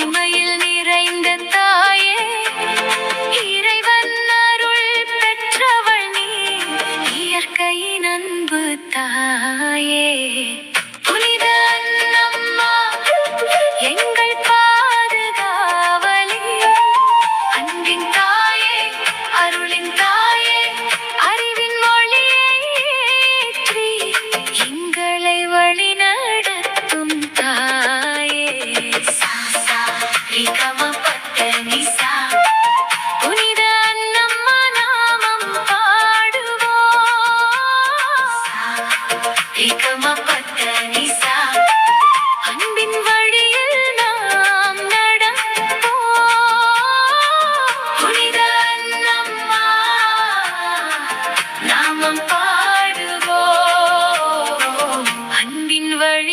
தூய்மையில் நிறைந்த தாயே, இறைவன் அருள் பெற்றவள் நீ, இயற்கையின் அன்பு தாயே. புனித அன்னம்மா எங்கள் பாதுகாவலி, அன்பின் தாயே, அருளின் தாயே, அறிவின் ஒளியேற்றி எங்களை வழிநடத்தும் தாயே. சா சா ரி க ம ப த நி சா. புனித அன்னம்மா நாமம் பாடுவோம். சா ரி க ம ப த நி சா. அன்பின் வழியில் நாம் நடப்போம். புனித அன்னம்மா நாமம் பாடுவோம். அன்பின் வழி